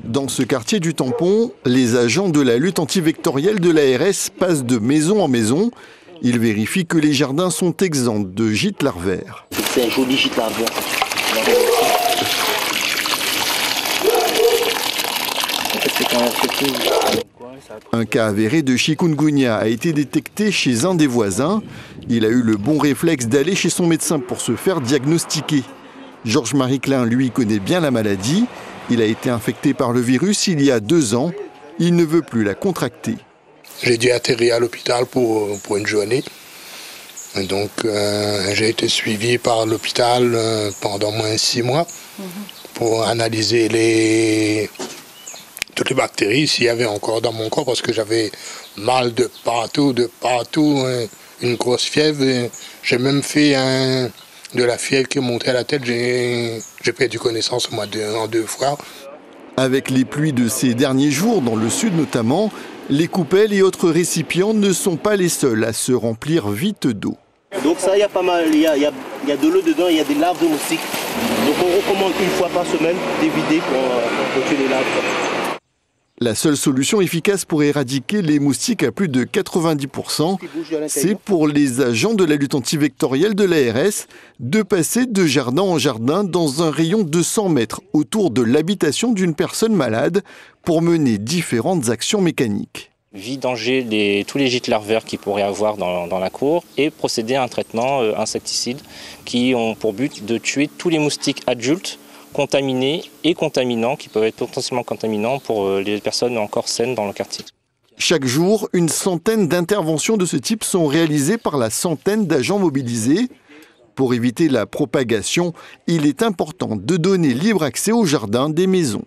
Dans ce quartier du Tampon, les agents de la lutte antivectorielle de l'ARS passent de maison en maison. Ils vérifient que les jardins sont exempts de gîtes larvaires. C'est un joli gîte larvaire. Un cas avéré de chikungunya a été détecté chez un des voisins. Il a eu le bon réflexe d'aller chez son médecin pour se faire diagnostiquer. Georges-Marie Klein, lui, connaît bien la maladie. Il a été infecté par le virus il y a 2 ans. Il ne veut plus la contracter. J'ai dû atterrir à l'hôpital pour une journée. Et donc, j'ai été suivi par l'hôpital pendant moins de 6 mois pour analyser toutes les bactéries, s'il y avait encore dans mon corps, parce que j'avais mal de partout, une grosse fièvre. J'ai même fait de la fièvre qui est montée à la tête. J'ai perdu connaissance en 2 fois. Avec les pluies de ces derniers jours, dans le sud notamment, les coupelles et autres récipients ne sont pas les seuls à se remplir vite d'eau. Donc ça, il y a pas mal, il y a de l'eau dedans, il y a des larves de moustiques. Donc on recommande 1 fois par semaine d'évider pour tuer les larves. La seule solution efficace pour éradiquer les moustiques à plus de 90%, c'est pour les agents de la lutte antivectorielle de l'ARS de passer de jardin en jardin dans un rayon de 100 mètres autour de l'habitation d'une personne malade pour mener différentes actions mécaniques. Vidanger tous les gîtes larvaires qu'il pourrait avoir dans la cour et procéder à un traitement insecticide qui ont pour but de tuer tous les moustiques adultes contaminés et contaminants, qui peuvent être potentiellement contaminants pour les personnes encore saines dans le quartier. Chaque jour, une centaine d'interventions de ce type sont réalisées par la centaine d'agents mobilisés. Pour éviter la propagation, il est important de donner libre accès aux jardins des maisons.